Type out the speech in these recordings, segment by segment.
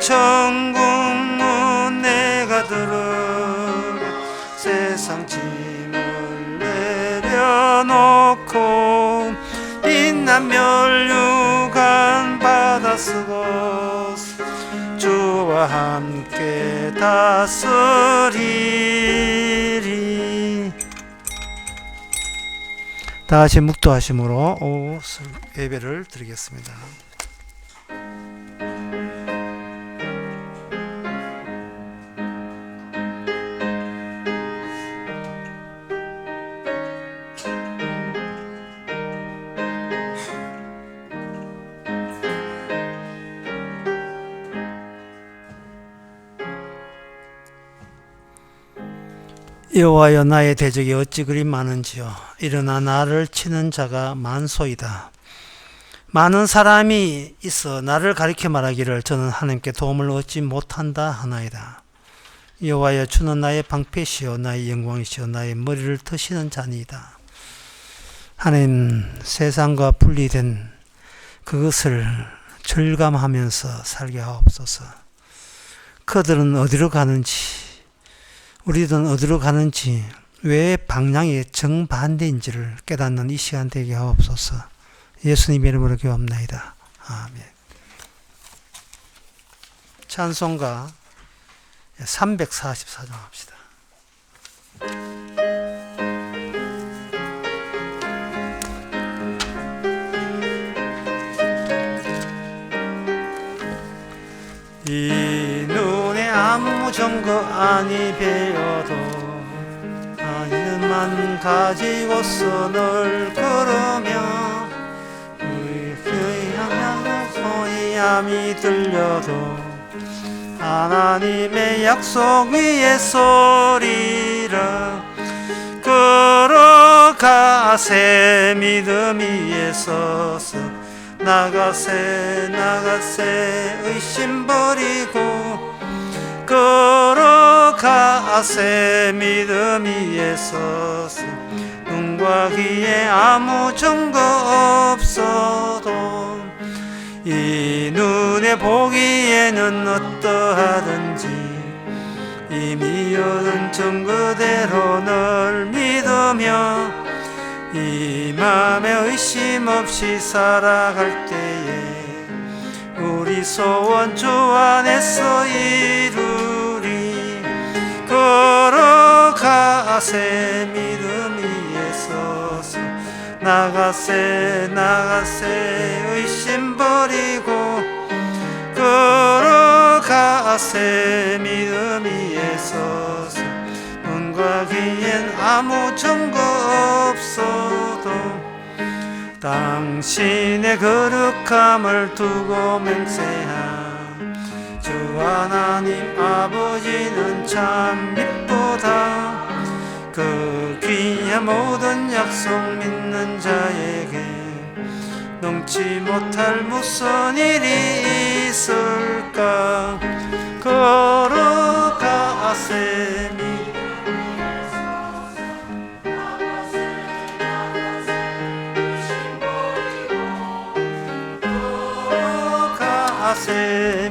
천국 문 내가 들어 세상 짐을 내려놓고 빛난 멸류관 받아 쓰고 주와 함께 다스리리. 다시 묵도하심으로 예배를 드리겠습니다. 여호와여, 나의 대적이 어찌 그리 많은지요. 일어나 나를 치는 자가 많소이다. 많은 사람이 있어 나를 가리켜 말하기를 저는 하나님께 도움을 얻지 못한다 하나이다. 여호와여, 주는 나의 방패시요 나의 영광이시요 나의 머리를 드시는 자니이다. 하나님, 세상과 분리된 그것을 절감하면서 살게 하옵소서. 그들은 어디로 가는지, 우리들은 어디로 가는지, 왜 방향이 정반대인지를 깨닫는 이 시간 되게 하옵소서. 예수님 이름으로 기도합나이다. 아멘. 찬송가 344장 합시다. 이 눈에 아무 증거 아니 배어도 이름만 가지고서 널 걸으며 소리함이 들려도 하나님의 약속 위에 소리라 걸어가세. 믿음 위에 서서 나가세 의심 버리고 걸어가세. 믿음 위에 서서 눈과 귀에 아무 증거 없어도 이 눈에 보기에는 어떠하든지 이미 얻은 증거대로 널 믿으며 이 맘에 의심 없이 살아갈 때에 우리 소원 주 안에서 이루리. 걸어가세. 믿음 위에 서서 나가세 의심 버리고 걸어가세. 믿음 위에 서서 눈과 귀엔 아무 증거 없어도 당신의 거룩함을 두고 맹세한 주 하나님 아버지는 참 미쁘다. 그 귀한 모든 약속 믿는 자에게 넘지 못할 무슨 일이 있을까. 걸어가세.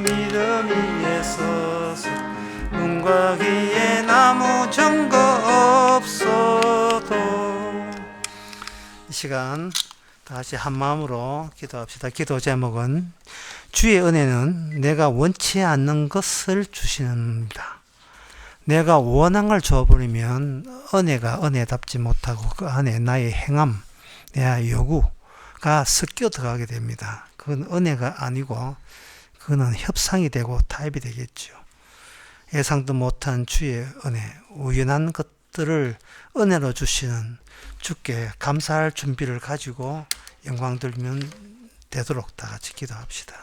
믿음 위에 서서 눈과 귀에 아무 증거 없어도. 이 시간 다시 한 마음으로 기도합시다. 기도 제목은 주의 은혜는 내가 원치 않는 것을 주시는입니다. 내가 원한 걸 줘버리면 은혜가 은혜답지 못하고 그 안에 나의 행함, 내 요구가 섞여 들어가게 됩니다. 그건 은혜가 아니고 그거는 협상이 되고 타협이 되겠죠. 예상도 못한 주의 은혜, 우연한 것들을 은혜로 주시는 주께 감사할 준비를 가지고 영광 돌리면 되도록 다 같이 기도합시다.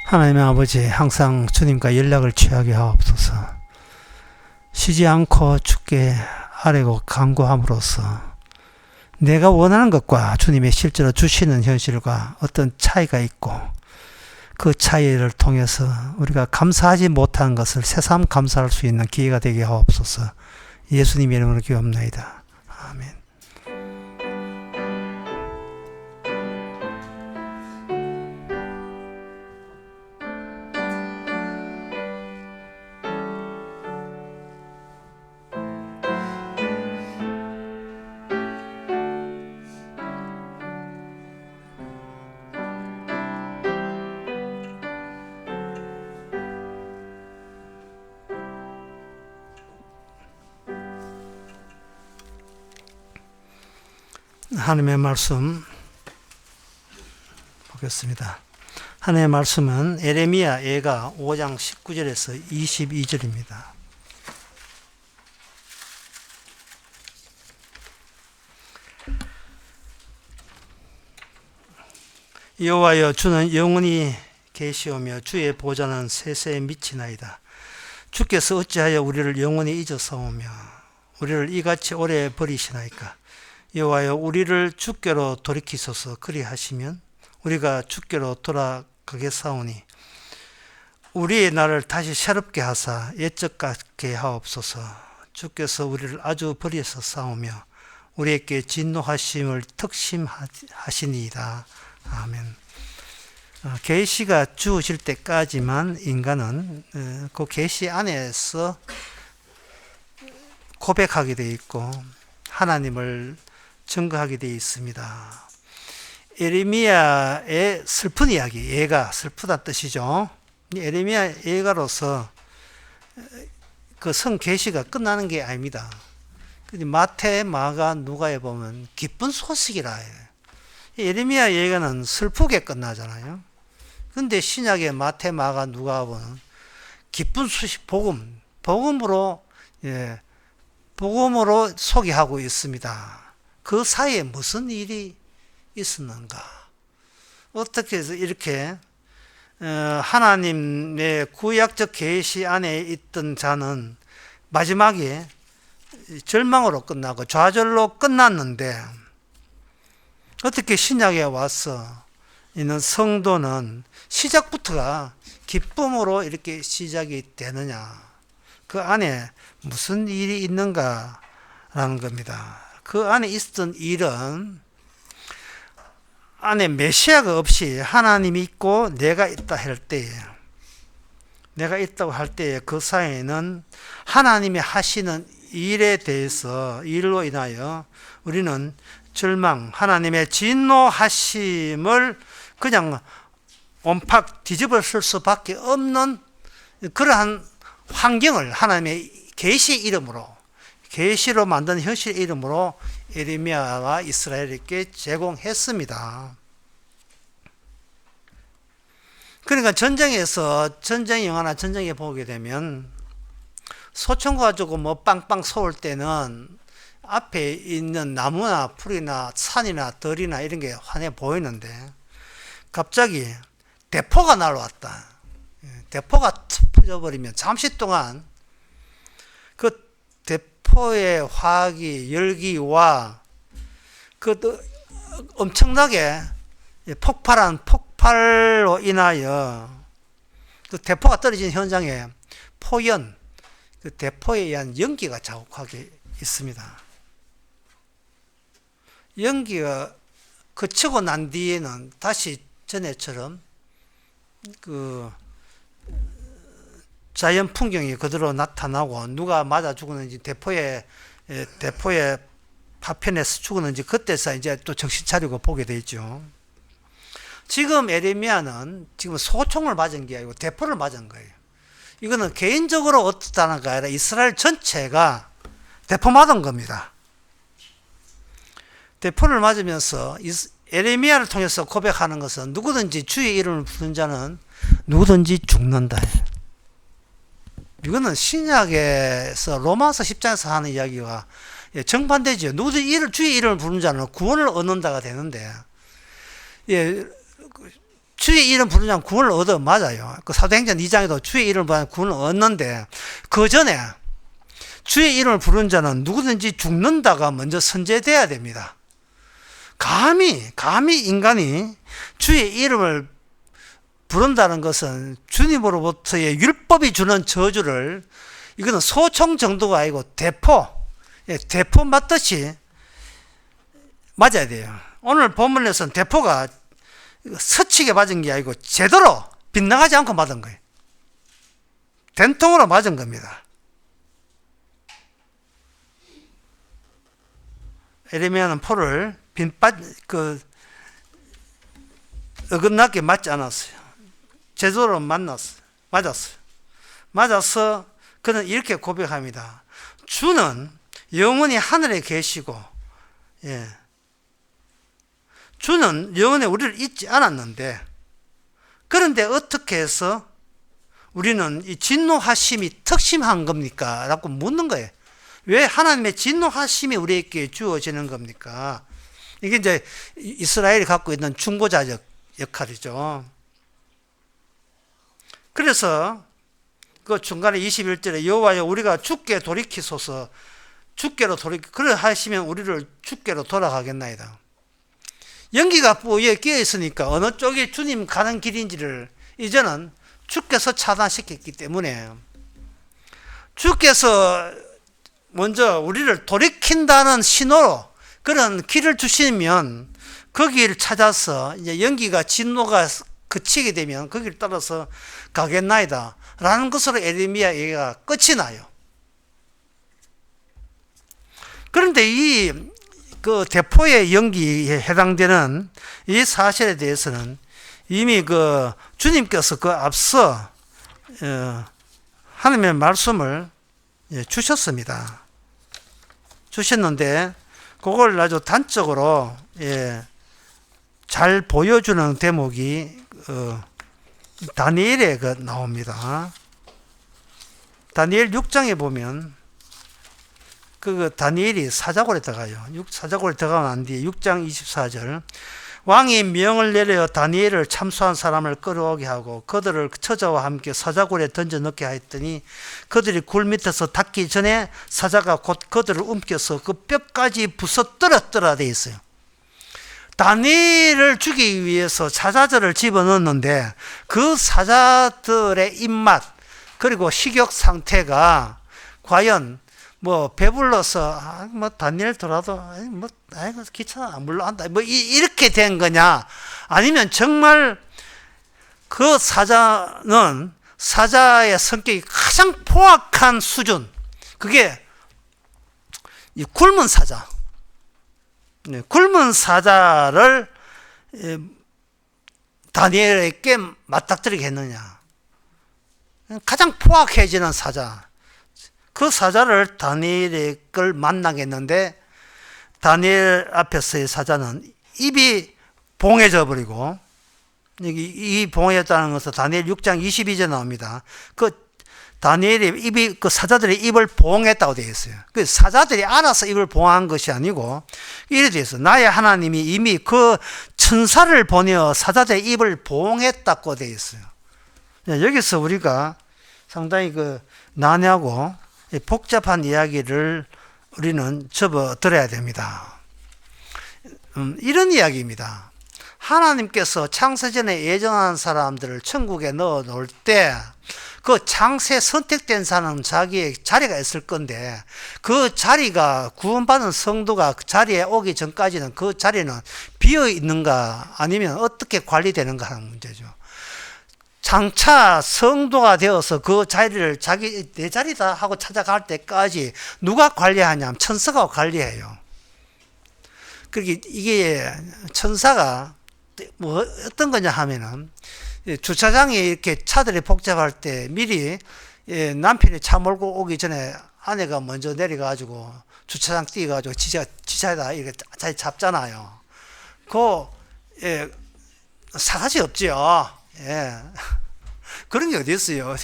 하나님의 아버지, 항상 주님과 연락을 취하게 하옵소서. 쉬지 않고 주께 아뢰고 간구함으로써 내가 원하는 것과 주님의 실제로 주시는 현실과 어떤 차이가 있고 그 차이를 통해서 우리가 감사하지 못한 것을 새삼 감사할 수 있는 기회가 되게 하옵소서. 예수님 이름으로 기도합나이다. 아멘. 하나님의 말씀 보겠습니다. 하나님의 말씀은 에레미야 예가 5장 19절에서 22절입니다. 여호와여 주는 영원히 계시오며 주의 보좌는 세세에 미치나이다. 주께서 어찌하여 우리를 영원히 잊어사오며 우리를 이같이 오래 버리시나이까. 여호와여 우리를 주께로 돌이키소서. 그리하시면 우리가 주께로 돌아가겠사오니 우리의 날을 다시 새롭게 하사 옛적 같게 하옵소서. 주께서 우리를 아주 버리서 싸우며 우리에게 진노하심을 특심하시니이다. 아멘. 계시가 주어질 때까지만 인간은 그 계시 안에서 고백하게 되어 있고 하나님을 증거하게 되어 있습니다. 에레미야의 슬픈 이야기, 예가 슬프다는 뜻이죠. 에레미야 예가로서 그 성계시가 끝나는 게 아닙니다. 마태, 마가, 누가에 보면 기쁜 소식이라 해요. 에레미야 예가는 슬프게 끝나잖아요. 근데 신약의 마태, 마가, 누가 보면 기쁜 소식, 복음으로 소개하고 있습니다. 그 사이에 무슨 일이 있었는가? 어떻게 해서 이렇게 하나님의 구약적 계시 안에 있던 자는 마지막에 절망으로 끝나고 좌절로 끝났는데 어떻게 신약에 와서 있는 성도는 시작부터가 기쁨으로 이렇게 시작이 되느냐? 그 안에 무슨 일이 있는가라는 겁니다. 그 안에 있었던 일은 안에 메시아가 없이 하나님이 있고 내가 있다 할 때에, 내가 있다고 할 때에 그 사이에는 하나님이 하시는 일에 대해서, 일로 인하여 우리는 절망, 하나님의 진노하심을 그냥 온팍 뒤집어 쓸 수밖에 없는 그러한 환경을 하나님의 계시의 이름으로, 계시로 만든 현실의 이름으로 에레미야와 이스라엘에게 제공했습니다. 그러니까 전쟁 영화나 전쟁에 보게 되면 소총 가지고 뭐 빵빵 쏘을 때는 앞에 있는 나무나 풀이나 산이나 들이나 이런 게 환해 보이는데 갑자기 대포가 날아왔다. 대포가 터져버리면 잠시 동안 그 대포의 화기, 열기와 그 엄청나게 폭발한 폭발로 인하여 그 대포가 떨어진 현장에 포연, 그 대포에 의한 연기가 자욱하게 있습니다. 연기가 그치고 난 뒤에는 다시 전에처럼 그 자연 풍경이 그대로 나타나고 누가 맞아 죽었는지 대포에 파편에서 죽었는지 그때서 이제 또 정신 차리고 보게 되죠. 지금 에레미야는 지금 소총을 맞은 게 아니고 대포를 맞은 거예요. 이거는 개인적으로 어떻다는 게 아니라 이스라엘 전체가 대포 맞은 겁니다. 대포를 맞으면서 에레미야를 통해서 고백하는 것은 누구든지 주의 이름을 부르는 자는 누구든지 죽는다. 이거는 신약에서 로마서 10장에서 하는 이야기가 정반대죠. 누구든지 주의 이름을 부르는 자는 구원을 얻는다가 되는데, 주의 이름 부르는 자는 구원을 얻어, 맞아요. 그 사도행전 2장에도 주의 이름을 부르는 구원을 얻는데, 그 전에 주의 이름을 부른 자는 누구든지 죽는다가 먼저 선제돼야 됩니다. 감히 인간이 주의 이름을 부른다는 것은 주님으로부터의 율법이 주는 저주를, 이거는 소총 정도가 아니고 대포 맞듯이 맞아야 돼요. 오늘 본문에서는 대포가 스치게 맞은 게 아니고 제대로 빗나가지 않고 맞은 거예요. 된통으로 맞은 겁니다. 에레미야는 포를 어긋나게 맞지 않았어요. 제대로 맞았어요. 맞아서 그는 이렇게 고백합니다. 주는 영원히 하늘에 계시고, 주는 영원히 우리를 잊지 않았는데, 그런데 어떻게 해서 우리는 이 진노하심이 특심한 겁니까? 라고 묻는 거예요. 왜 하나님의 진노하심이 우리에게 주어지는 겁니까? 이게 이제 이스라엘이 갖고 있는 중보자적 역할이죠. 그래서 그 중간에 21절에 여호와여 우리가 주께 돌이키소서, 그래 하시면 우리를 주께로 돌아가겠나이다. 연기가 위에 끼어 있으니까 어느 쪽이 주님 가는 길인지를 이제는 주께서 차단시켰기 때문에, 주께서 먼저 우리를 돌이킨다는 신호로 그런 길을 주시면 그 길을 찾아서 이제 연기가 진노가 그치게 되면 그 길을 따라서 가겠나이다 라는 것으로 에레미야 얘기가 끝이 나요. 그런데 그 대포의 연기에 해당되는 이 사실에 대해서는 이미 주님께서 앞서 하나님의 말씀을 주셨는데 그걸 아주 단적으로 잘 보여주는 대목이 다니엘에 나옵니다. 다니엘 6장에 보면 다니엘이 사자굴에 들어가요. 사자굴에 들어가고 난 뒤에 6장 24절, 왕이 명을 내려 다니엘을 참수한 사람을 끌어오게 하고 그들을 처자와 함께 사자굴에 던져 넣게 하였더니 그들이 굴 밑에서 닿기 전에 사자가 곧 그들을 움켜서 그 뼈까지 부서뜨렸더라 되어 있어요. 다니엘을 죽이기 위해서 사자들을 집어넣었는데 그 사자들의 입맛 그리고 식욕 상태가 과연 배불러서 다니엘 돌아도 귀찮아 물론 한다 이렇게 된 거냐, 아니면 정말 그 사자는 사자의 성격이 가장 포악한 수준, 그게 이 굶은 사자를 다니엘에게 맞닥뜨리게 했느냐. 가장 포악해지는 사자, 그 사자를 다니엘의 걸 만나겠는데 다니엘 앞에서의 사자는 입이 봉해져 버리고, 이 봉해졌다는 것은 다니엘 6장 22절 나옵니다. 다니엘의 입이 사자들의 입을 봉했다고 되어 있어요. 사자들이 알아서 입을 봉한 것이 아니고 이래 되어 있어요. 나의 하나님이 이미 그 천사를 보내어 사자들의 입을 봉했다고 되어 있어요. 여기서 우리가 상당히 난해하고 복잡한 이야기를 우리는 접어들어야 됩니다. 이런 이야기입니다. 하나님께서 창세전에 예정한 사람들을 천국에 넣어 놓을 때 그 창세 선택된 사람은 자기의 자리가 있을 건데 그 자리가 구원받은 성도가 그 자리에 오기 전까지는 그 자리는 비어 있는가 아니면 어떻게 관리되는가 하는 문제죠. 장차 성도가 되어서 그 자리를 내 자리다 하고 찾아갈 때까지 누가 관리하냐면 천사가 관리해요. 그렇게 이게 천사가 어떤 거냐 하면은 주차장에 이렇게 차들이 복잡할 때 미리 남편이 차 몰고 오기 전에 아내가 먼저 내려가지고 주차장 뛰어가지고 지차에다 이렇게 자리 잡잖아요. 사가지 없지요. 그런 게 어디 있어요.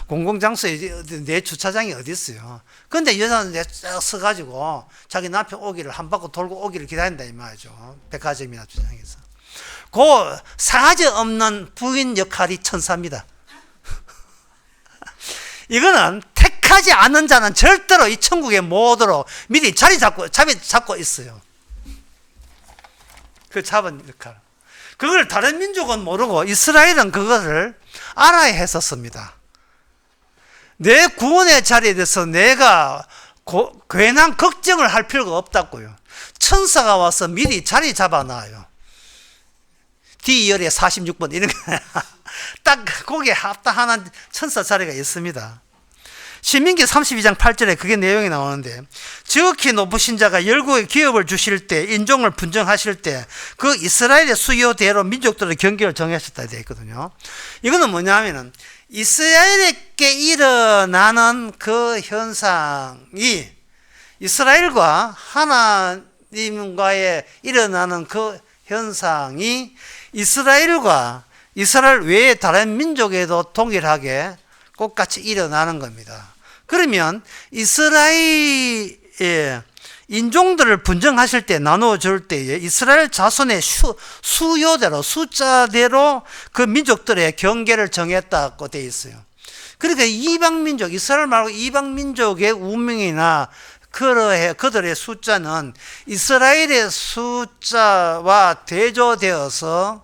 공공장소에 내 주차장이 어디 있어요. 근데 여자는 서가지고 자기 남편 오기를 한 바퀴 돌고 오기를 기다린다 이 말이죠. 백화점이나 주차장에서. 사가지 없는 부인 역할이 천사입니다. 이거는 택하지 않는 자는 절대로 이 천국에 못 오도록 미리 자리 잡고 있어요. 그 잡은 역할. 그걸 다른 민족은 모르고 이스라엘은 그것을 알아야 했었습니다. 내 구원의 자리에 대해서 내가 괜한 걱정을 할 필요가 없다고요. 천사가 와서 미리 자리 잡아놔요. D열의 46번 이런 거 딱 거기에 합당한 천사 자리가 있습니다. 신민기 32장 8절에 그게 내용이 나오는데, 지극히 높으신 자가 열국의 기업을 주실 때, 인종을 분정하실 때 그 이스라엘의 수요대로 민족들의 경계를 정하셨다 되어 있거든요. 이거는 뭐냐면은 이스라엘에게 일어나는 그 현상이 이스라엘과 하나님과의 일어나는 그 현상이 이스라엘과 이스라엘 외의 다른 민족에도 동일하게 똑같이 일어나는 겁니다. 그러면 이스라엘의 인종들을 분정하실 때, 나누어 줄 때에 이스라엘 자손의 수요대로, 숫자대로 그 민족들의 경계를 정했다고 되어 있어요. 그러니까 이방민족, 이스라엘 말고 이방민족의 운명이나 그들의 숫자는 이스라엘의 숫자와 대조되어서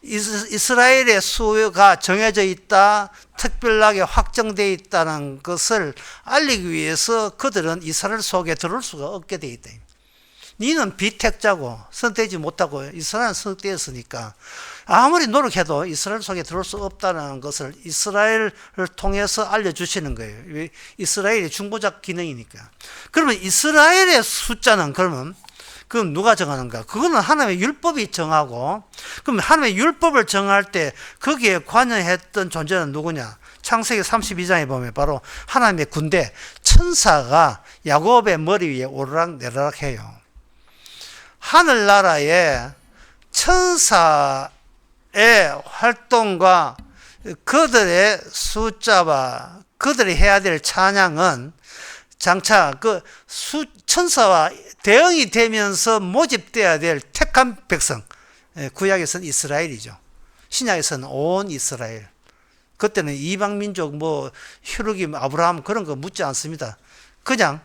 이스라엘의 수요가 정해져 있다, 특별하게 확정되어 있다는 것을 알리기 위해서 그들은 이스라엘 속에 들어올 수가 없게 되어 있다. 니는 비택자고 선택지 못하고 이스라엘은 선택되었으니까 아무리 노력해도 이스라엘 속에 들어올 수 없다는 것을 이스라엘을 통해서 알려주시는 거예요. 이스라엘이 중보자 기능이니까. 그러면 이스라엘의 숫자는 그러면 그럼 누가 정하는가? 그거는 하나님의 율법이 정하고, 그럼 하나님의 율법을 정할 때 거기에 관여했던 존재는 누구냐? 창세기 32장에 보면 바로 하나님의 군대, 천사가 야곱의 머리 위에 오르락내리락 해요. 하늘나라의 천사의 활동과 그들의 숫자와 그들이 해야 될 찬양은 장차 그 천사와 대응이 되면서 모집되어야 될 택한 백성, 구약에서는 이스라엘이죠. 신약에서는 온 이스라엘. 그때는 이방민족, 혈육임, 아브라함 그런 거 묻지 않습니다. 그냥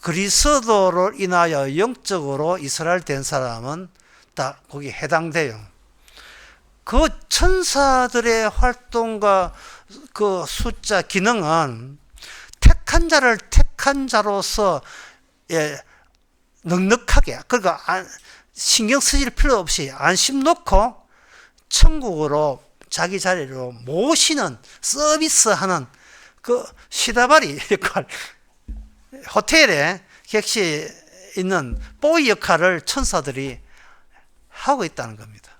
그리스도로 인하여 영적으로 이스라엘 된 사람은 다 거기에 해당돼요. 그 천사들의 활동과 그 숫자 기능은 택한 자를 택한 자로서 넉넉하게, 그러니까 신경 쓰실 필요 없이 안심 놓고 천국으로 자기 자리로 모시는, 서비스하는 그 시다바리 역할, 호텔에 객실에 있는 보이 역할을 천사들이 하고 있다는 겁니다.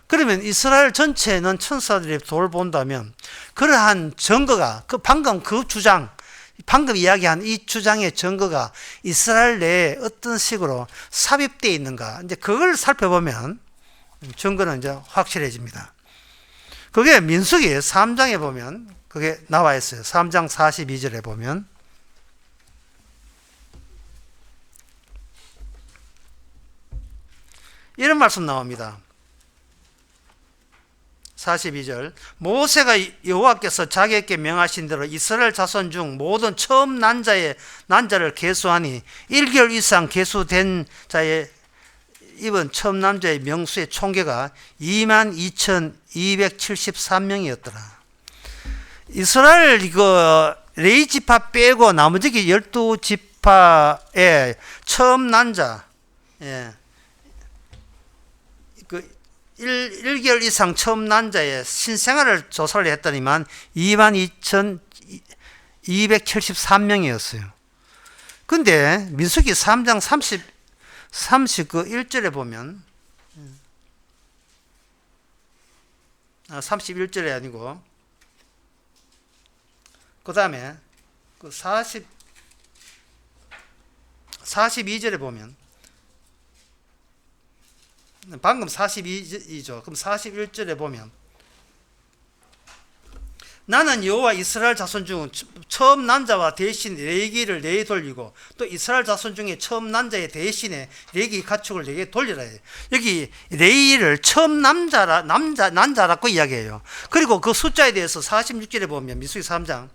그러면 이스라엘 전체는 천사들이 돌본다면 그러한 증거가, 방금 그 주장, 방금 이야기한 이 주장의 증거가 이스라엘 내에 어떤 식으로 삽입되어 있는가, 이제 그걸 살펴보면 증거는 이제 확실해집니다. 그게 민수기 3장에 보면 그게 나와 있어요. 3장 42절에 보면 이런 말씀 나옵니다. 42절, 모세가 여호와께서 자기에게 명하신 대로 이스라엘 자손 중 모든 처음 난 자를 계수하니 1개월 이상 계수된 자의 입은 처음 남자의 명수의 총계가 22,273명이었더라. 이스라엘 레위 지파 빼고 나머지 12지파의 처음 난자, 1개월 이상 처음 난자의 신생아를 조사를 했더니만 22,273명이었어요. 근데 민수기 3장 31절에 보면 31절이 아니고 그 다음에 42절에 보면, 방금 42이죠. 그럼 41절에 보면 나는 여호와 이스라엘 자손 중 처음 난자와 대신 레위기를 내돌리고 또 이스라엘 자손 중에 처음 난자의 대신에 레위기 가축을 내게 돌리라 해요. 여기 레위를 처음 난자라고 이야기해요. 그리고 그 숫자에 대해서 46절에 보면 민수기 3장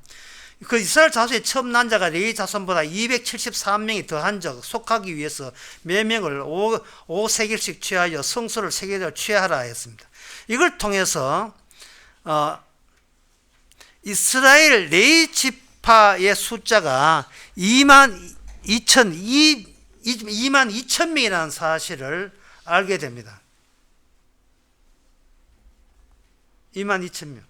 그 이스라엘 자손의 처음 난자가 레위 자손보다 273명이 더한 적 속하기 위해서 몇 명을 5세겔씩 취하여 성소를 3개를 취하라 했습니다. 이걸 통해서 이스라엘 레위 지파의 숫자가 22,000명이라는 사실을 알게 됩니다. 22,000명.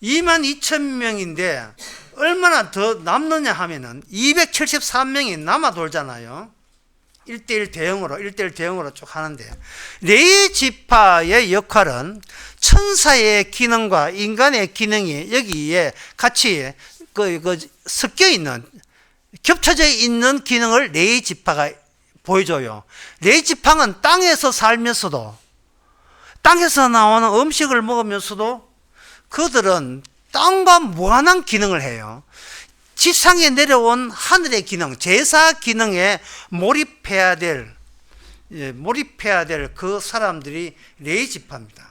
22,000명인데 얼마나 더 남느냐 하면은 273명이 남아 돌잖아요. 1대1 대응으로 쭉 하는데 레위 지파의 역할은 천사의 기능과 인간의 기능이 여기에 같이 섞여 있는 겹쳐져 있는 기능을 레위 지파가 보여줘요. 레위 지파는 땅에서 살면서도 땅에서 나오는 음식을 먹으면서도 그들은 땅과 무한한 기능을 해요. 지상에 내려온 하늘의 기능, 제사 기능에 몰입해야 될 그 사람들이 레위 지파입니다.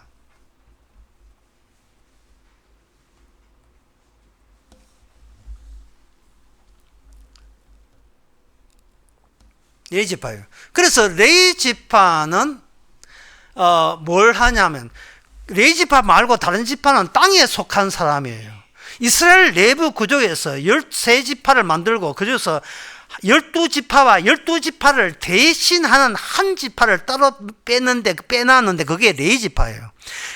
레위 지파예요. 그래서 레위 지파는 뭘 하냐면 레위 지파 말고 다른 지파는 땅에 속한 사람이에요. 이스라엘 내부 구조에서 13지파를 만들고 그중에서 12지파와 12지파를 대신하는 한 지파를 따로 빼놨는데 그게 레위 지파예요.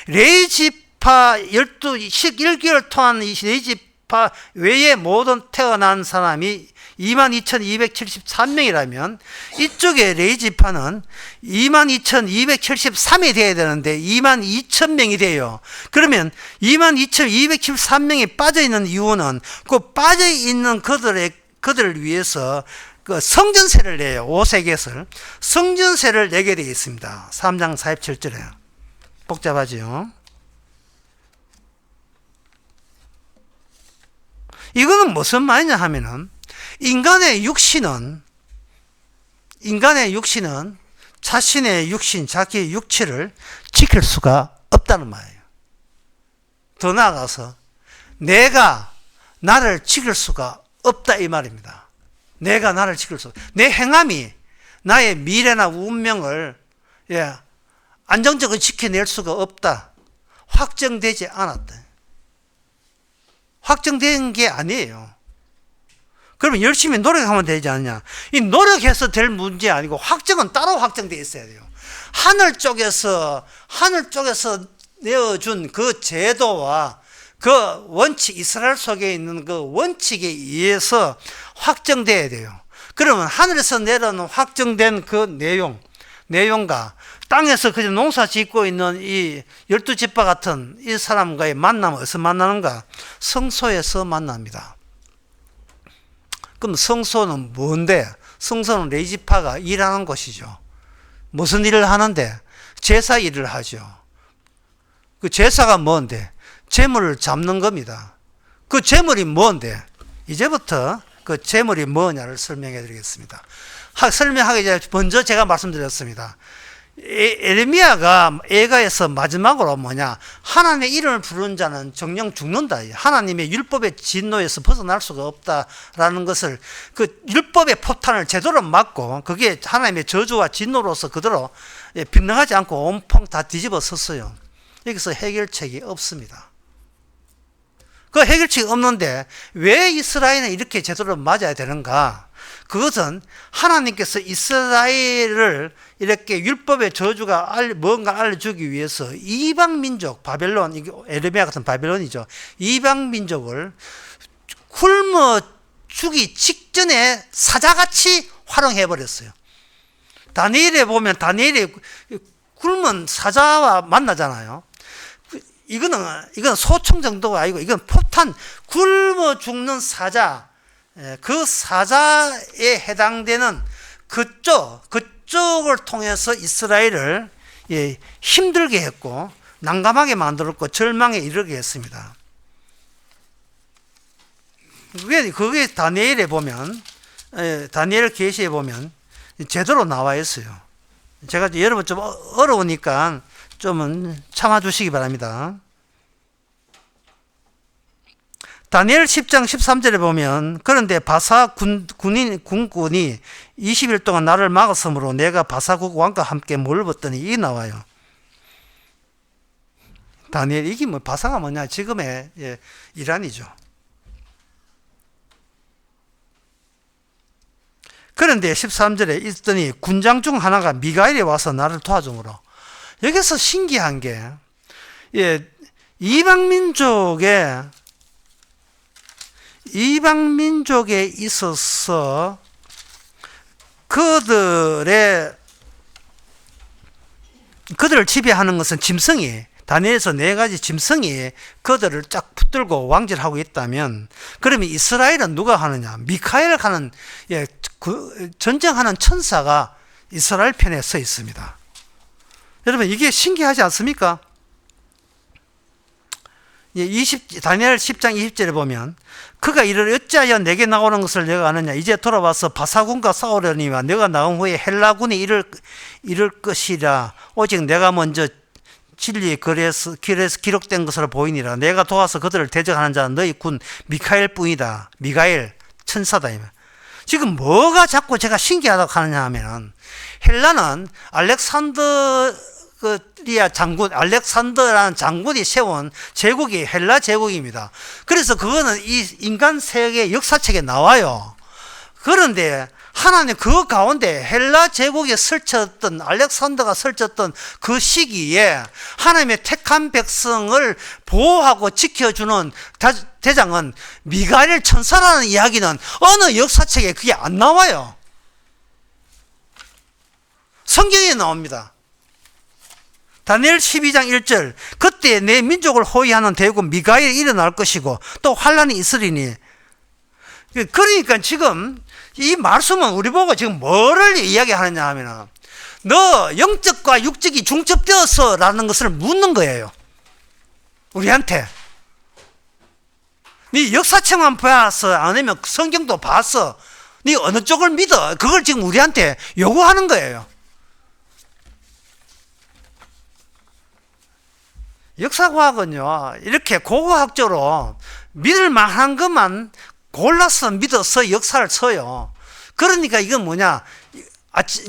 레위 지파 11개월 동안 이 레위 지파 외에 모든 태어난 사람이 22,273명이라면 이쪽에 레위 지파는 22,273이 돼야 되는데 22,000명이 돼요. 그러면 22,273명이 빠져있는 이유는 그 빠져있는 그들을 위해서 그 성전세를 내요. 5세겔 성전세를 내게 되어 있습니다. 3장 47절에 복잡하지요. 이거는 무슨 말이냐 하면은 인간의 육신은 자신의 육신, 자기의 육체를 지킬 수가 없다는 말이에요. 더 나아가서 내가 나를 지킬 수가 없다 이 말입니다. 내가 나를 지킬 수 없다. 내 행함이 나의 미래나 운명을 안정적으로 지켜낼 수가 없다. 확정되지 않았다. 확정된 게 아니에요. 그러면 열심히 노력하면 되지 않냐? 이 노력해서 될 문제 아니고 확정은 따로 확정되어 있어야 돼요. 하늘 쪽에서 내어준 그 제도와 그 원칙, 이스라엘 속에 있는 그 원칙에 의해서 확정돼야 돼요. 그러면 하늘에서 내려오는 확정된 그 내용과 땅에서 그저 농사 짓고 있는 이 12지파 같은 이 사람과의 만남은 어디서 만나는가? 성소에서 만납니다. 그럼 성소는 뭔데? 성소는 레위 지파가 일하는 곳이죠. 무슨 일을 하는데? 제사 일을 하죠. 그 제사가 뭔데? 제물을 잡는 겁니다. 그 제물이 뭔데? 이제부터 그 제물이 뭐냐를 설명해 드리겠습니다. 설명하기 전에 먼저 제가 말씀드렸습니다. 에레미야가 애가에서 마지막으로 하나님의 이름을 부르는 자는 정령 죽는다. 하나님의 율법의 진노에서 벗어날 수가 없다라는 것을 그 율법의 포탄을 제대로 맞고 그게 하나님의 저주와 진노로서 그대로 빗나가지 않고 온통 다 뒤집어 섰어요. 여기서 해결책이 없습니다. 그 해결책이 없는데 왜 이스라엘은 이렇게 제대로 맞아야 되는가? 그것은 하나님께서 이스라엘을 이렇게 율법의 저주가 뭔가 알려주기 위해서 이방 민족, 바벨론, 에르미야 같은 바벨론이죠. 이방 민족을 굶어 죽기 직전에 사자같이 활용해 버렸어요. 다니엘에 보면 다니엘이 굶은 사자와 만나잖아요. 이건 소총 정도가 아니고 이건 포탄, 굶어 죽는 사자, 그 사자에 해당되는 그쪽을 통해서 이스라엘을 힘들게 했고 난감하게 만들었고 절망에 이르게 했습니다. 그게 다니엘에 보면, 다니엘 계시에 보면 제대로 나와 있어요. 제가 여러분 좀 어려우니까 좀 참아주시기 바랍니다. 다니엘 10장 13절에 보면 그런데 바사 군군이 20일 동안 나를 막았으므로 내가 바사국 왕과 함께 몰봤더니 이 나와요. 다니엘 이게 뭐 바사가 뭐냐? 지금의 이란이죠. 그런데 13절에 있더니 군장 중 하나가 미가엘이 와서 나를 도와주므로. 여기서 신기한 게 이방 민족에 있어서 그들을 지배하는 것은 짐승이, 다니엘에서 4가지 짐승이 그들을 쫙 붙들고 왕질하고 있다면, 그러면 이스라엘은 누가 하느냐? 미카엘 하는, 전쟁하는 천사가 이스라엘 편에 서 있습니다. 여러분, 이게 신기하지 않습니까? 다니엘 10장 20절에 보면 그가 이를 어찌하여 내게 나오는 것을 내가 아느냐? 이제 돌아와서 바사군과 싸우려니와 내가 나온 후에 헬라군이 이를 것이라. 오직 내가 먼저 진리의 길에서 기록된 것으로 보이니라. 내가 도와서 그들을 대적하는 자는 너희 군 미카엘 뿐이다. 미가엘 천사다. 지금 뭐가 자꾸 제가 신기하다고 하느냐 하면, 헬라는 알렉산더라는 장군이 세운 제국이 헬라 제국입니다. 그래서 그거는 이 인간 세계 역사책에 나와요. 그런데 하나님 그 가운데 헬라 제국에 설쳤던, 알렉산더가 설쳤던 그 시기에 하나님의 택한 백성을 보호하고 지켜주는 대장은 미가엘 천사라는 이야기는 어느 역사책에 그게 안 나와요. 성경에 나옵니다. 다니엘 12장 1절 그때 내 민족을 호위하는 대군 미가엘이 일어날 것이고 또 환란이 있으리니. 그러니까 지금 이 말씀은 우리 보고 지금 뭐를 이야기하느냐 하면, 너 영적과 육적이 중첩되어서 라는 것을 묻는 거예요. 우리한테. 네 역사책만 봐서 아니면 성경도 봤어. 네 어느 쪽을 믿어? 그걸 지금 우리한테 요구하는 거예요. 역사과학은요, 이렇게 고고학적으로 믿을 만한 것만 골라서 믿어서 역사를 써요. 그러니까 이건 뭐냐,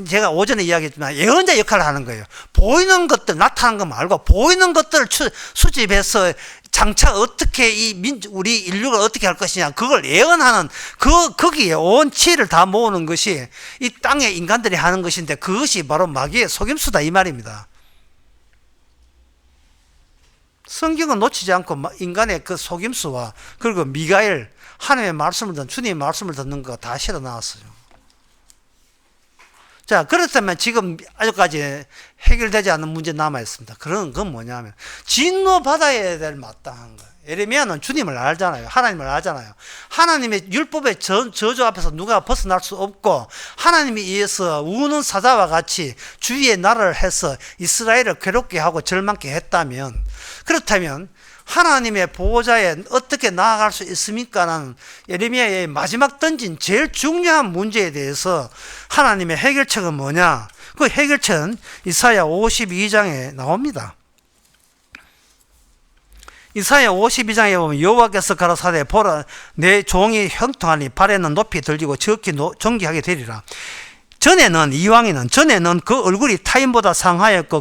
제가 오전에 이야기했지만 예언자 역할을 하는 거예요. 보이는 것들, 나타난 거 말고 보이는 것들을 수집해서 장차 어떻게 우리 인류가 어떻게 할 것이냐, 그걸 예언하는, 거기에 온 치를 다 모으는 것이 이 땅의 인간들이 하는 것인데, 그것이 바로 마귀의 속임수다 이 말입니다. 성경은 놓치지 않고 인간의 그 속임수와 그리고 미가엘, 하나님의 말씀을 듣는, 주님의 말씀을 듣는 거 다 실어 나왔어요. 자, 그렇다면 지금 아직까지 해결되지 않는 문제 남아 있습니다. 그런 건 뭐냐면 진노받아야 될 마땅한 거예요. 예레미야는 주님을 알잖아요. 하나님을 알잖아요. 하나님의 율법의 저주 앞에서 누가 벗어날 수 없고, 하나님에 의해서 우는 사자와 같이 주위에 나라를 해서 이스라엘을 괴롭게 하고 절망케 했다면, 그렇다면 하나님의 보호자에 어떻게 나아갈 수 있습니까는 예레미야의 마지막 던진 제일 중요한 문제에 대해서 하나님의 해결책은 뭐냐? 그 해결책은 이사야 52장에 나옵니다. 이사야 52장에 보면 여호와께서 가라사대 보라 내 종이 형통하니 발에는 높이 들리고 지극히 존귀하게 되리라. 이왕이는 전에는 그 얼굴이 타인보다 상하였고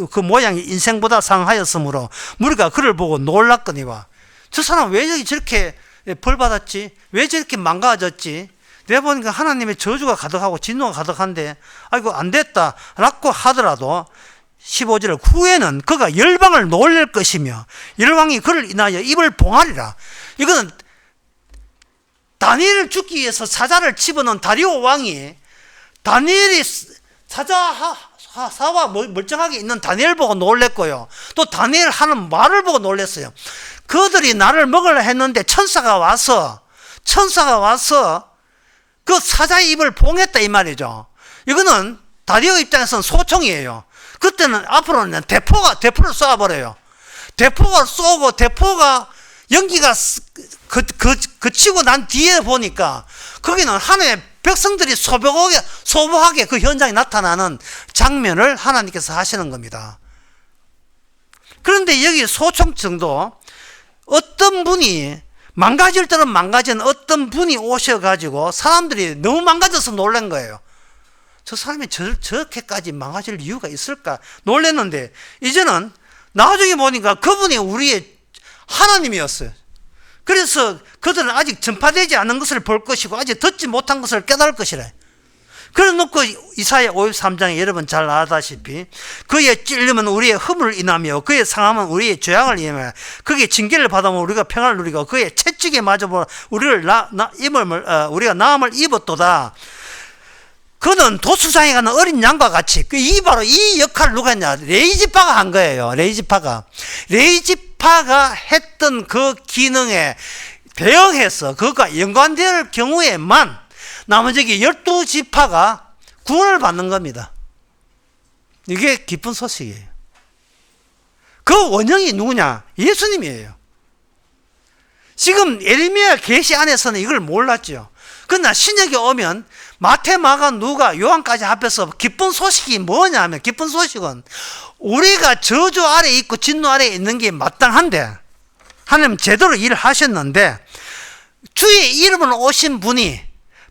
그 모양이 인생보다 상하였으므로 우리가 그를 보고 놀랐거니와. 저 사람 왜 저렇게 벌 받았지? 왜 저렇게 망가졌지? 내가 보니까 하나님의 저주가 가득하고 진노가 가득한데 아이고 안 됐다 라고 하더라도 15절 후에는 그가 열방을 놀릴 것이며 열왕이 그를 인하여 입을 봉하리라. 이거는 다니엘을 죽기 위해서 사자를 집어넣은 다리오 왕이 다니엘이 사자와 멀쩡하게 있는 다니엘 보고 놀랬고요. 또 다니엘 하는 말을 보고 놀랬어요. 그들이 나를 먹으려 했는데 천사가 와서 그 사자의 입을 봉했다 이 말이죠. 이거는 다리오 입장에서는 소총이에요. 그때는 앞으로는 대포를 쏴버려요. 대포가 쏘고 대포가 연기가 그치고 난 뒤에 보니까 거기는 하나님의 백성들이 소복하게 그 현장에 나타나는 장면을 하나님께서 하시는 겁니다. 그런데 여기 소총정도 어떤 분이 망가질 때는 망가진 어떤 분이 오셔가지고 사람들이 너무 망가져서 놀란 거예요. 저 사람이 저렇게까지 망가질 이유가 있을까 놀랐는데, 이제는 나중에 보니까 그분이 우리의 하나님이었어요. 그래서 그들은 아직 전파되지 않은 것을 볼 것이고 아직 듣지 못한 것을 깨달을 것이래. 그래 놓고 이사야 53장에 여러분 잘 아다시피 그의 찔림은 우리의 흠을 인하며 그의 상함은 우리의 죄악을 인하며 그의 징계를 받으면 우리가 평안을 누리고 그의 채찍에 맞아보면 우리가 나음을 입었도다. 그는 도수장에 가는 어린 양과 같이, 바로 이 역할을 누가 했냐? 레이지파가 한 거예요. 레이지파가 했던 그 기능에 대응해서 그것과 연관될 경우에만 나머지 12지파가 구원을 받는 겁니다. 이게 기쁜 소식이에요. 그 원형이 누구냐? 예수님이에요. 지금 예레미야 계시 안에서는 이걸 몰랐죠. 그러나 신약에 오면 마태, 마가, 누가, 요한까지 합해서 기쁜 소식이 뭐냐 하면, 기쁜 소식은 우리가 저주 아래 있고 진노 아래 있는 게 마땅한데 하나님 제대로 일을 하셨는데 주의 이름으로 오신 분이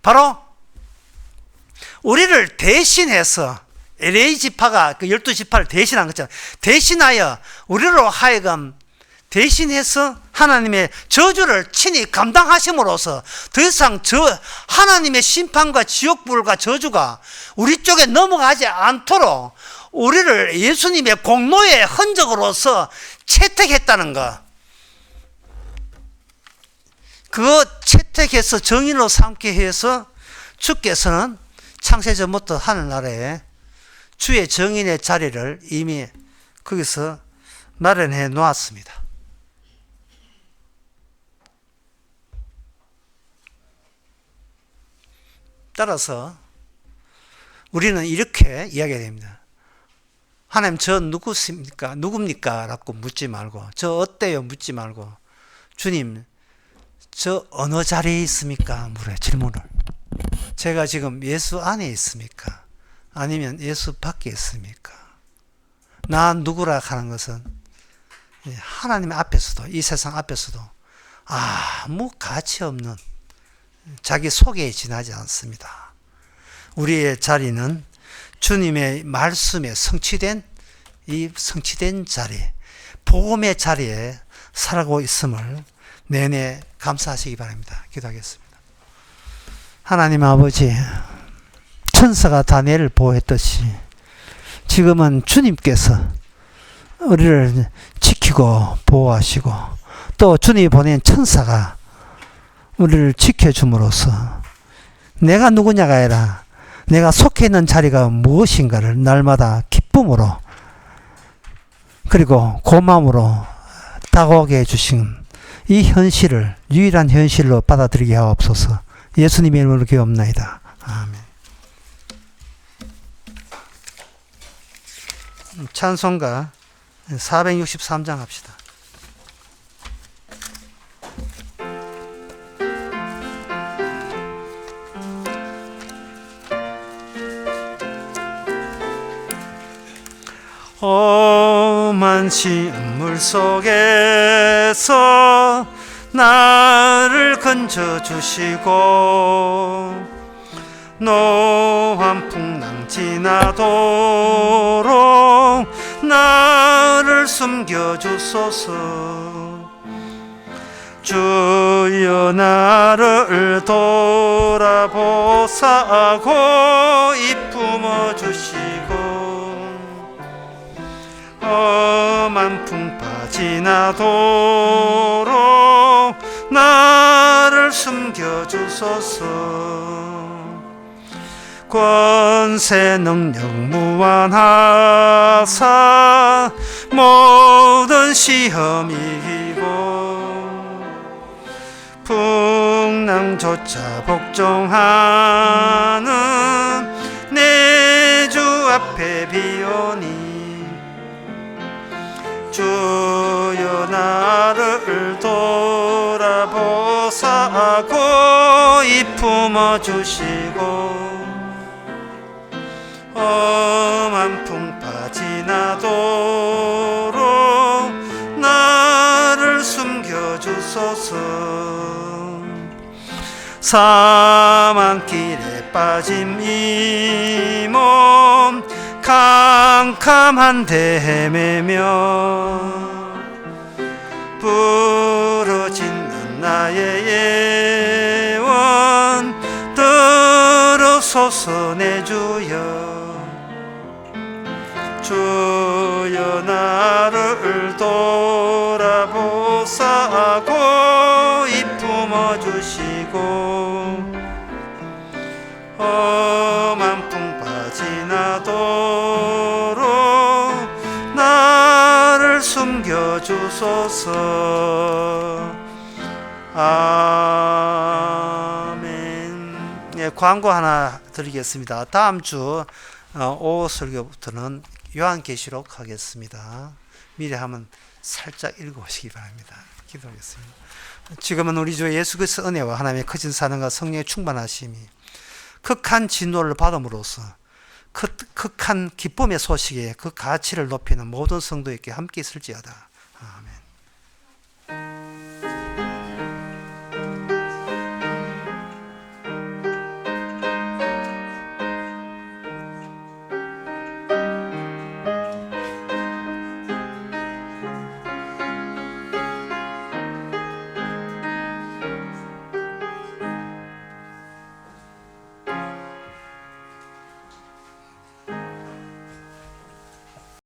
바로 우리를 대신해서 LA지파가 그 12지파를 대신한 것처럼 대신하여 우리로 하여금 대신해서 하나님의 저주를 친히 감당하심으로써 더 이상 하나님의 심판과 지옥불과 저주가 우리 쪽에 넘어가지 않도록 우리를 예수님의 공로의 흔적으로서 채택했다는 것. 그 채택해서 정인으로 삼게 해서 주께서는 창세전부터 하늘나라에 주의 정인의 자리를 이미 거기서 마련해 놓았습니다. 따라서 우리는 이렇게 이야기해야 됩니다. 하나님, 저 누굽니까? 라고 묻지 말고, 저 어때요? 묻지 말고, 주님, 저 어느 자리에 있습니까? 물어요. 질문을. 제가 지금 예수 안에 있습니까? 아니면 예수 밖에 있습니까? 나 누구라 하는 것은 하나님 앞에서도, 이 세상 앞에서도 아무 가치 없는 자기 속에 지나지 않습니다. 우리의 자리는 주님의 말씀에 성취된 자리, 복음의 자리에 살아가고 있음을 내내 감사하시기 바랍니다. 기도하겠습니다. 하나님 아버지, 천사가 다니엘을 보호했듯이 지금은 주님께서 우리를 지키고 보호하시고 또 주님이 보낸 천사가 우리를 지켜줌으로써 내가 누구냐가 아니라 내가 속해 있는 자리가 무엇인가를 날마다 기쁨으로 그리고 고마움으로 다가오게 해주신 이 현실을 유일한 현실로 받아들이게 하옵소서. 예수님의 이름으로 기도합나이다. 아멘. 찬송가 463장 합시다. 험한 시물 속에서 나를 건져주시고 노한 풍랑 지나도록 나를 숨겨주소서. 주여 나를 돌아보사고 이품어 주시고 험한 풍파 지나도록 나를 숨겨주소서. 권세 능력 무한하사 모든 시험 이기고 풍랑조차 복종하는 내 주 앞에 비오니 주여 나를 돌아보사 고이 품어주시고 험한 풍파 지나도록 나를 숨겨주소서. 사망길에 빠진 이 몸 캄캄한데 헤매며 부러지는 나의 예원 들어소서 내 주여. 주여 나를 돌아보사 고이 품어주시고 험한 풍파 지나도록 나를 숨겨주소서. 아멘. 예, 광고 하나 드리겠습니다. 다음 주 오후 설교부터는 요한계시록 하겠습니다. 미리 한번 살짝 읽어보시기 바랍니다. 기도하겠습니다. 지금은 우리 주 예수 그리스도의 은혜와 하나님의 크신 사랑과 성령의 충만하심이 극한 진노를 받음으로써 극한 기쁨의 소식에 그 가치를 높이는 모든 성도에게 함께 있을지어다. 아멘.